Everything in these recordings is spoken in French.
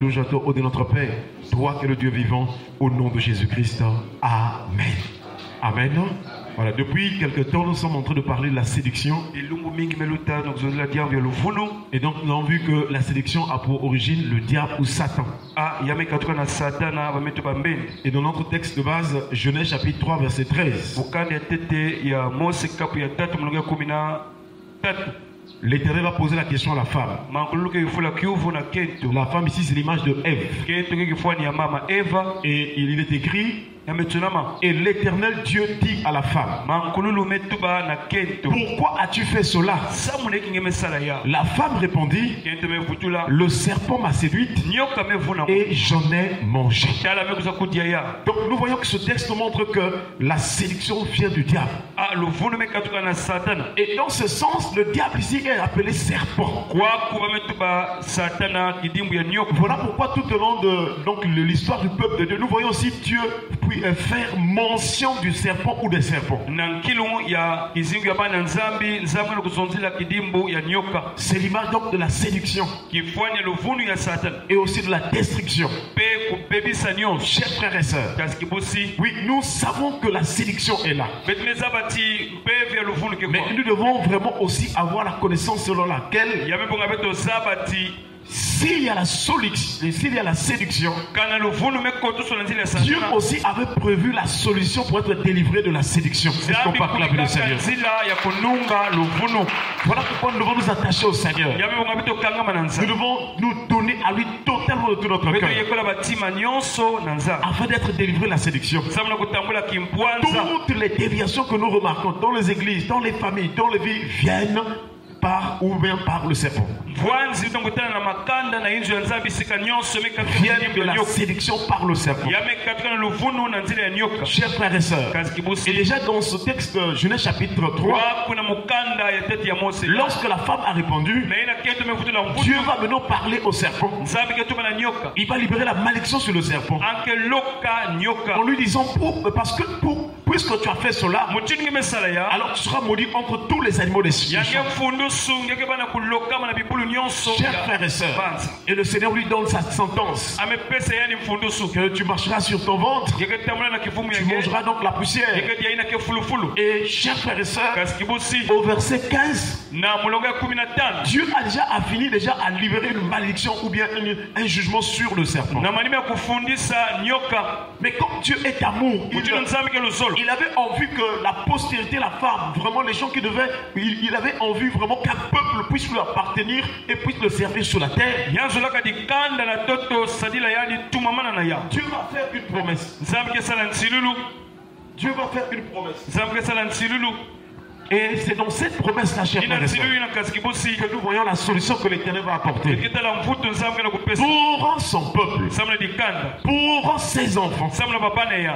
Nous chantons au de notre Père, toi qui es le Dieu vivant, au nom de Jésus-Christ. Amen. Amen. Voilà, depuis quelque temps, nous sommes en train de parler de la séduction. Et donc, nous avons vu que la séduction a pour origine le diable ou Satan. Et dans notre texte de base, Genèse chapitre 3, verset 13. L'Éternel a posé la question à la femme. La femme ici, c'est l'image de Ève. Et il est écrit, et l'Éternel Dieu dit à la femme, pourquoi as-tu fait cela? La femme répondit, le serpent m'a séduite et j'en ai mangé. Donc nous voyons que ce texte nous montre que la séduction vient du diable. Et dans ce sens, le diable ici est appelé serpent. Voilà pourquoi tout au long de l'histoire du peuple de Dieu, nous voyons aussi Dieu faire mention du serpent ou des serpents. C'est l'image donc de la séduction et aussi de la destruction. Chers frères et sœurs, oui, nous savons que la séduction est là. Mais nous devons vraiment aussi avoir la connaissance selon laquelle s'il y a la séduction, Dieu aussi avait prévu la solution pour être délivré de la séduction. Est-ce qu'on peut acclamer le Seigneur? Voilà pourquoi nous devons nous attacher au Seigneur. Nous devons nous donner à lui totalement de tout notre cœur afin d'être délivré de la séduction. Toutes les déviations que nous remarquons dans les églises, dans les familles, dans les vies viennent par ou bien par le serpent. Viennent de la séduction par le serpent. Chers frères et sœurs, et déjà dans ce texte Genèse chapitre 3, lorsque la femme a répondu, Dieu va maintenant parler au serpent. Il va libérer la malédiction sur le serpent en lui disant puisque tu as fait cela, alors tu seras maudit entre tous les animaux des cieux. Chers frères et sœurs, et le Seigneur lui donne sa sentence que tu marcheras sur ton ventre, tu mangeras donc la poussière. Et chers frères et sœurs, au verset 15, Dieu a fini à libérer une malédiction ou bien un jugement sur le serpent. Mais comme Dieu est amour, il avait envie que la postérité, la femme, vraiment les gens qui devaient, il avait envie vraiment qu'un peuple puisse lui appartenir et puisse le servir sur la terre. Dieu va faire une promesse. Dieu va faire une promesse. Et c'est dans cette promesse-là, chers frères et sœurs, que nous voyons la solution que l'Éternel va apporter pour son peuple, pour ses enfants.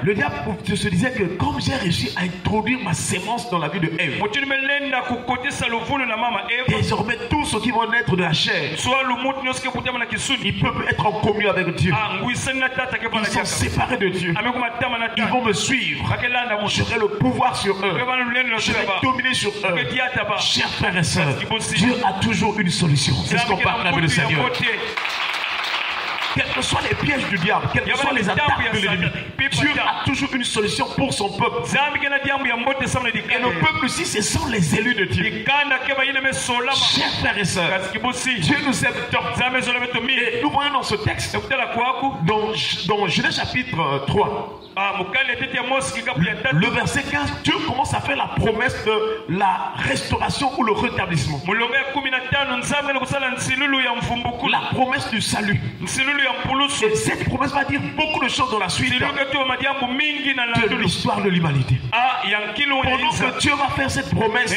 Le diable se disait que comme j'ai réussi à introduire ma sémence dans la vie de Ève, désormais tous ceux qui vont naître de la chair, ils peuvent être en communion avec Dieu. Ils sont séparés de Dieu. Ils vont me suivre. J'aurai le pouvoir sur eux. Je vais dominer sur eux. Chers frères et sœurs, Dieu a toujours une solution. Est-ce qu'on peut acclamer le Seigneur? Quels que soient les pièges du diable, quelles que soient les attaques de l'ennemi, Dieu a toujours une solution pour son peuple. Et le peuple ici, ce sont les élus de Dieu. Chers frères et sœurs, Dieu nous aime tant. Et nous voyons dans ce texte, dans Genèse chapitre 3, le verset 15, Dieu commence à faire la promesse de la restauration ou le rétablissement. La promesse du salut. Et cette promesse va dire beaucoup de choses dans la suite de l'histoire de l'humanité. Pendant que Dieu va faire cette promesse,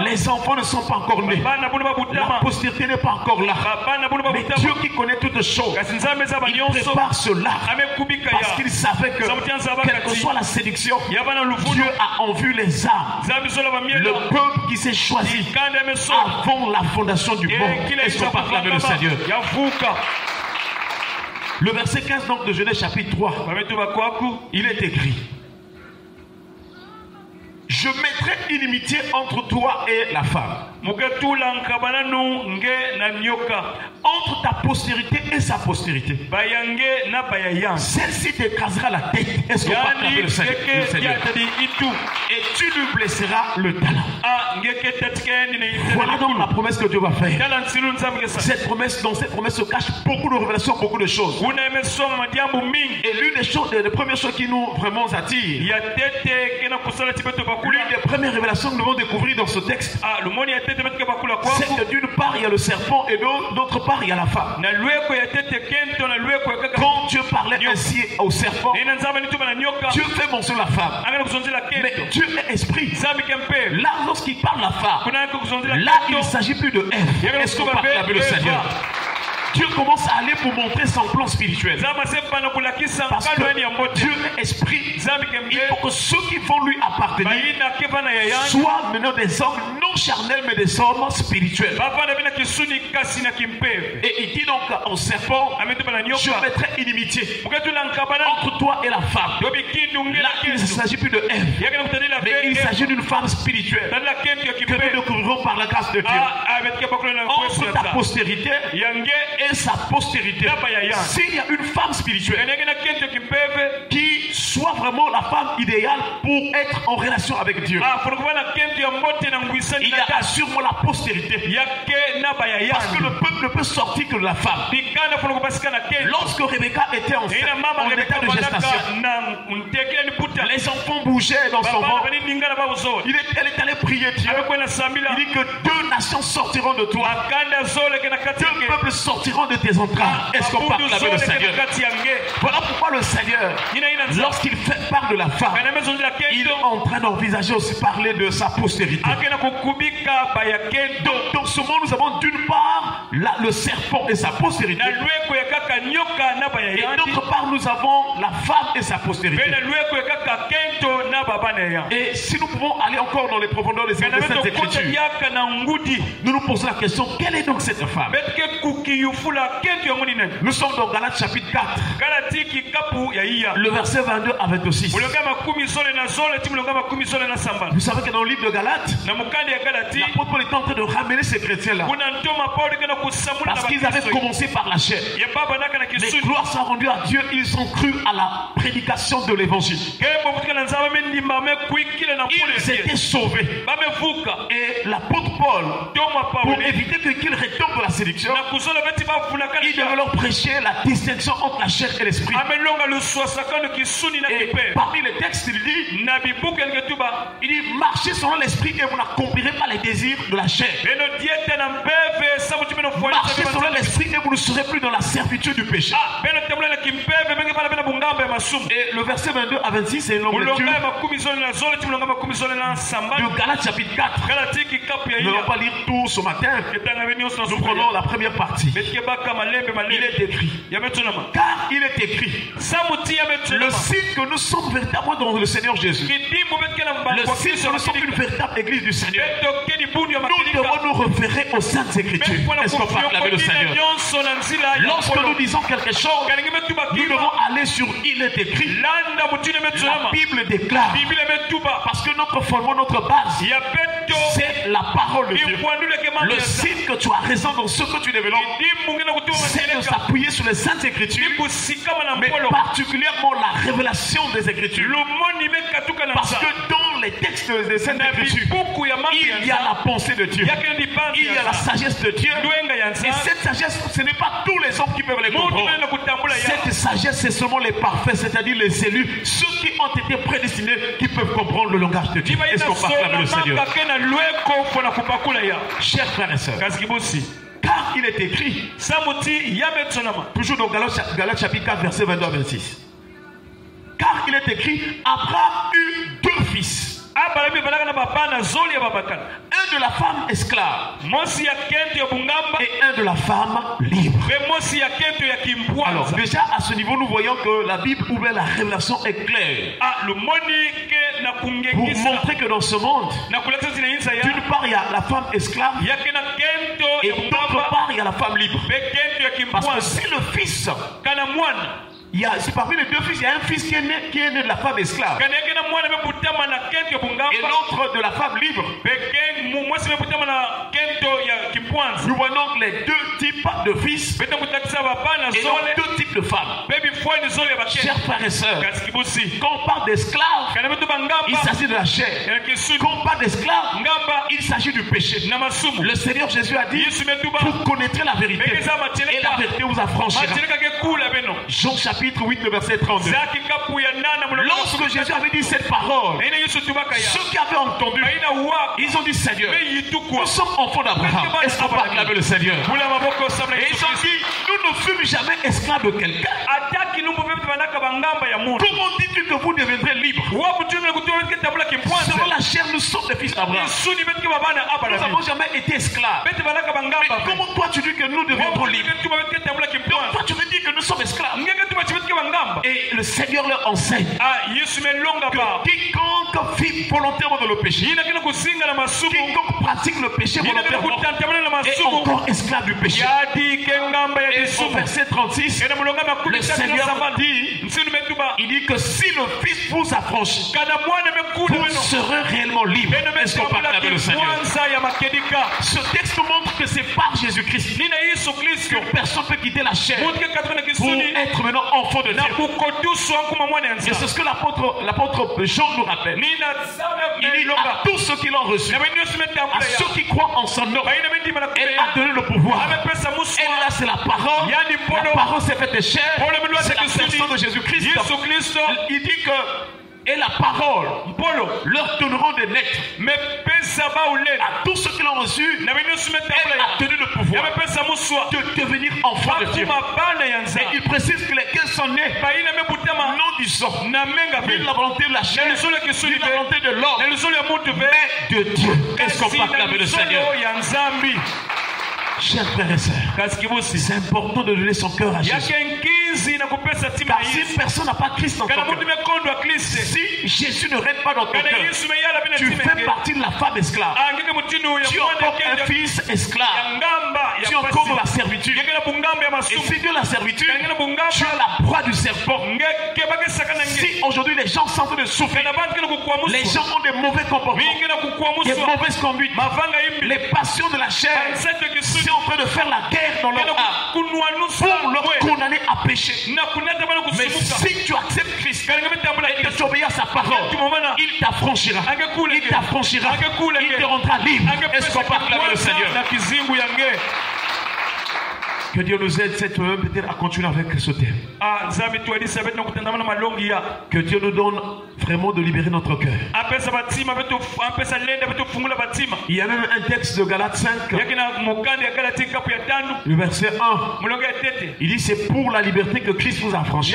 les enfants ne sont pas encore nés. La postérité n'est pas encore là. Mais Dieu qui connaît toutes choses, il prépare cela parce qu'il savait que quelle que soit la séduction, Dieu a en vue les âmes. Le peuple qui s'est choisi avant la fondation du monde. Est-ce qu'on peut acclamer le Seigneur? Le verset 15 donc de Genèse chapitre 3, il est écrit: je mettrai inimitié entre toi et la femme, Entre ta postérité et sa postérité. Celle-ci t'écrasera la tête. Est-ce qu'on va frapper le Seigneur? Et tu lui blesseras le talent. Voilà donc la promesse que Dieu va faire. Dans cette promesse se cachent beaucoup de révélations, beaucoup de choses. Et l'une des premières choses qui nous vraiment attire, l'une des premières révélations que nous devons découvrir dans ce texte, c'est que d'une part il y a le serpent et d'autre part il y a la femme. Quand Dieu parlait ainsi au serpent, Dieu fait mention de la femme. Mais Dieu est esprit. Là, lorsqu'il parle de la femme, là il ne s'agit plus de Ève. Est-ce qu'on peut acclamer le Seigneur? Dieu commence à aller pour montrer son plan spirituel. Parce que Dieu est esprit. Il faut que ceux qui vont lui appartenir soient maintenant des hommes non charnels mais des hommes spirituels. Et il dit donc au serpent, je mettrai inimitié entre toi et la femme. Là il ne s'agit plus de Ève, mais il s'agit d'une femme spirituelle que nous découvrirons par la grâce de Dieu. Entre ta postérité et sa postérité, s'il y a une femme spirituelle qui soit vraiment la femme idéale pour être en relation avec Dieu, il y a sûrement la postérité. Parce que le peuple ne peut sortir que de la femme. Lorsque Rebecca était en état de gestation, les enfants bougeaient dans son ventre. Elle est allée prier Dieu. Il dit que 2 nations sortiront de toi, 2 peuples sortiront de tes entrailles. Est-ce qu'on peut acclamer le Seigneur? Voilà pourquoi le Seigneur, lorsqu'il fait part de la femme, il est en train d'envisager aussi parler de sa postérité. Donc dans ce monde nous avons d'une part le serpent et sa postérité, et d'autre part nous avons la femme et sa postérité. Et si nous pouvons aller encore dans les profondeurs des Saintes Écritures, nous nous posons la question, quelle est donc cette femme? Nous sommes dans Galates chapitre 4, le verset 22 à 26. Vous savez que dans le livre de Galates, l'apôtre Paul est en train de ramener ces chrétiens-là, parce qu'ils avaient commencé par la chair. Mais gloire soit rendue à Dieu, ils ont cru à la prédication de l'évangile. Ils étaient sauvés. Et l'apôtre Paul, pour éviter qu'ils retombent dans la séduction, il devait leur prêcher la distinction entre la chair et l'esprit. Et parmi les textes, il dit marchez selon l'esprit et vous n'accomplirez pas les désirs de la chair. Marchez selon l'esprit et vous ne serez plus dans la servitude du péché. Et le verset 22 à 26, c'est une longue lecture de Galates chapitre 4. Nous n'allons pas lire tout ce matin. Nous prenons la première partie. Il est écrit, car il est écrit, le signe que nous sommes véritablement dans le Seigneur Jésus, le signe que nous sommes une véritable église du Seigneur, nous devons nous référer aux Saintes Écritures. Est-ce qu'on peut acclamer le Seigneur? Lorsque nous disons quelque chose, nous devons aller sur il est écrit. La Bible déclare, parce que notre fondement, notre base, c'est la parole de Dieu. Le signe que tu as raison dans ce que tu développes, c'est de s'appuyer sur les Saintes Écritures, mais particulièrement la révélation des Écritures. Parce que dans les textes des Saintes Écritures, il y a la pensée de Dieu, il y a la sagesse de Dieu. Et cette sagesse, ce n'est pas tous les hommes qui peuvent les comprendre. Cette sagesse, c'est seulement les parfaits, c'est-à-dire les élus, ceux qui ont été prédestinés, qui peuvent comprendre le langage de Dieu. Est-ce qu'on peut acclamer le Seigneur? Chers frères et sœurs, car il est écrit, toujours dans Galates chapitre 4, verset 22 à 26. Car il est écrit, Abraham eut 2 fils. Un de la femme esclave et un de la femme libre. Alors déjà à ce niveau nous voyons que la Bible ou bien la révélation est claire pour montrer que dans ce monde, d'une part il y a la femme esclave et d'autre part il y a la femme libre. Parce que si le fils c'est parmi les deux fils, il y a un fils qui est né de la femme esclave. Et l'autre de la femme libre. Nous voyons les deux types de fils et donc deux types de femmes. Chers frères et sœurs, quand on parle d'esclaves, il s'agit de la chair. Quand on parle d'esclaves, il s'agit du péché. Le Seigneur Jésus a dit, vous connaîtrez la vérité et la vérité vous affranchira. Jean chapitre 8, le verset 32. Lorsque Jésus avait dit cette parole, ceux qui avaient entendu, ils ont dit, Seigneur, nous sommes enfants d'Abraham. Est-ce qu'on peut acclamer le Seigneur? Et ils ont dit, nous ne fûmes jamais esclaves de quelqu'un. Comment dites-tu que vous deviendrez libres? Selon la chair, nous sommes des fils d'Abraham. Nous n'avons jamais été esclaves. Mais comment toi tu dis que nous deviendrons libres? Donc toi tu veux dire que nous sommes esclaves. Et le Seigneur leur enseigne que quiconque vit volontairement dans le péché, quiconque pratique le péché volontairement est encore esclave du péché. Et au verset 36, le Seigneur dit, il dit que si le Fils vous affranchit, vous serez réellement libre. Est-ce qu'on peut acclamer le Seigneur? Ce texte montre que c'est par Jésus-Christ que personne ne peut quitter la chair pour être maintenant enfant de Dieu. Et c'est ce que l'apôtre Jean nous rappelle. Il dit à tous ceux qui l'ont reçu, à ceux qui croient en son nom, elle a donné le pouvoir. Et là c'est la parole. La parole s'est faite chair. C'est la personne de Jésus-Christ. Il dit que et la parole leur donneront des lettres. Mais à tous ceux qui l'ont reçu, elle a donné le pouvoir de devenir enfant de Dieu. Et il précise que lesquels sont nés non du sang, ni de la volonté de la chair, ni de la volonté de l'homme, mais de Dieu. Est-ce qu'on peut acclamer le Seigneur? Chers frères et sœurs, c'est important de donner son cœur à Jésus. Car si personne n'a pas Christ dans ton cœur, si Jésus ne règne pas dans ton cœur, tu fais partie de la femme esclave. Tu es encore un fils esclave. Tu es encore dans la servitude. Et si Dieu la servitude, tu as la proie du serpent. Si aujourd'hui les gens sont en train de souffrir, les gens ont des mauvais comportements, des mauvaises conduites, les passions de la chair, c'est en train de faire la guerre dans leur âme pour leur condamner à pécher. Mais si tu acceptes Christ et que tu obéis à sa parole, il t'affranchira. Il t'affranchira. Il te rendra libre. Est-ce qu'on peut acclamer le Seigneur? Que Dieu nous aide cette peut-être à continuer avec ce thème. Que Dieu nous donne vraiment de libérer notre cœur. Il y a même un texte de Galates 5, le verset 1. Il dit c'est pour la liberté que Christ vous a affranchi.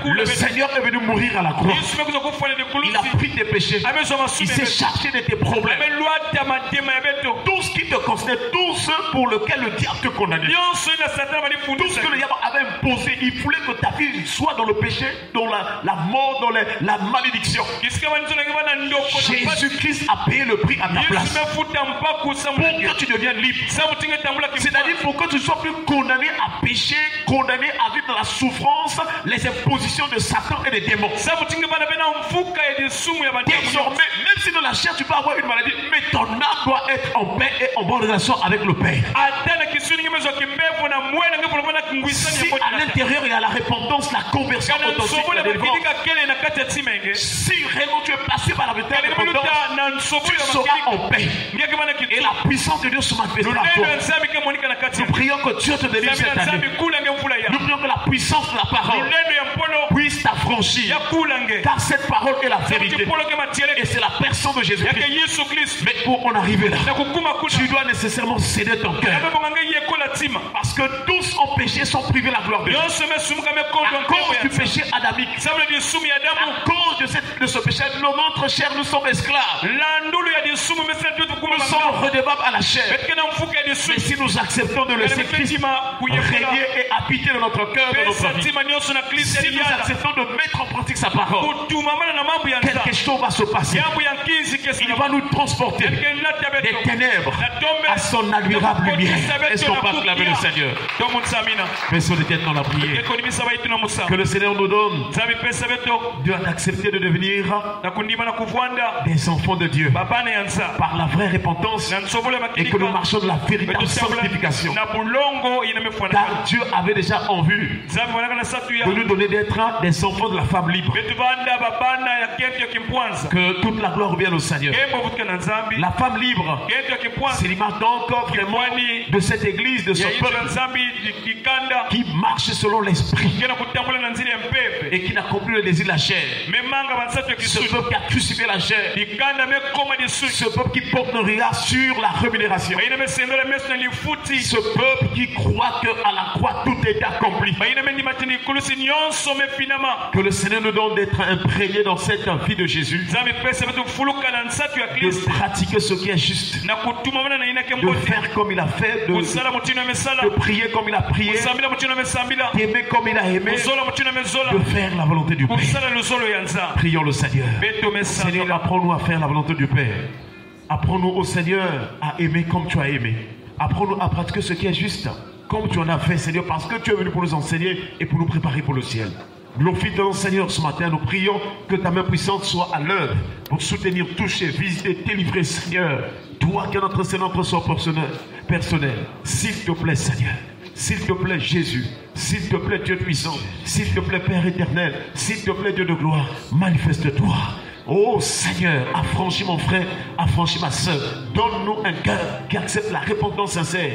Le Seigneur est venu mourir à la croix. Il a pris tes péchés. Il s'est chargé de tes problèmes. Tout ce qui te concerne, tout ce pour lequel le diable te condamnait. Tout ce que le diable avait imposé, il voulait que ta vie soit dans le péché, dans la mort, dans la malédiction. Jésus-Christ a payé le prix à ta place pour que tu deviennes libre. C'est-à-dire pour que tu ne sois plus condamné à pécher, condamné à vivre dans la souffrance, les impositions de Satan et des démons. Désormais, même si dans la chair tu peux avoir une maladie, mais ton âme doit être en paix et en bonne relation avec le Père. Si à l'intérieur il y a la repentance, la conversion authentique, la délivrance, si réellement tu es passé par la véritable repentance, tu seras en paix. Et la puissance de Dieu se manifestera à toi. Nous prions que Dieu te délivre cette année. Nous prions que la puissance de la parole puisse t'affranchir. Car cette parole est la vérité. Et c'est la personne de Jésus-Christ. Mais pour en arriver là, tu dois nécessairement céder ton cœur. Parce que tous ont péché, sont privés de la gloire de Dieu. À cause du péché adamique, à cause de cette de ce péché, dans notre chair, nous sommes esclaves. Nous sommes redevables à la chair. Mais si nous acceptons de laisser Christ régner et habiter dans notre cœur, dans notre vie, si nous acceptons de mettre en pratique sa parole, quelque chose va se passer. Il va nous transporter des ténèbres à son admirable lumière. Est-ce qu'on va acclamer le Seigneur? Faisons des têtes dans la prière. Que le Seigneur nous donne d'accepter de devenir des enfants de Dieu par la vraie repentance et que nous marchons de la véritable sanctification. Car Dieu avait déjà en vue de nous donner d'être des enfants de la femme libre. Que toute la gloire revienne au Seigneur. La femme libre, c'est l'image donc vraiment de cette église, de ce peuple qui marche selon l'esprit et qui n'accomplit le désir de la chair. Ce peuple qui a crucifié la chair, ce peuple qui porte le regard sur la rémunération, ce peuple qui croit qu'à la croix tout est accompli. Que le Seigneur nous donne d'être imprégné dans cette vie de Jésus, de pratiquer ce qui est juste, de faire comme il a fait, de prier comme il a prié, d'aimer comme il a aimé, de faire la volonté du Père. Prions le Seigneur. Seigneur, apprends-nous à faire la volonté du Père. Apprends-nous au Seigneur à aimer comme tu as aimé. Apprends-nous à pratiquer ce qui est juste comme tu en as fait, Seigneur, parce que tu es venu pour nous enseigner et pour nous préparer pour le ciel. Glorifie-toi, Seigneur, ce matin. Nous prions que ta main puissante soit à l'œuvre pour soutenir, toucher, visiter, délivrer, Seigneur. Toi qui es notre Seigneur, notre sort personnel. S'il te plaît, Seigneur. S'il te plaît, Jésus. S'il te plaît, Dieu puissant. S'il te plaît, Père éternel. S'il te plaît, Dieu de gloire. Manifeste-toi. Oh Seigneur, affranchis mon frère, affranchis ma soeur. Donne-nous un cœur qui accepte la repentance sincère.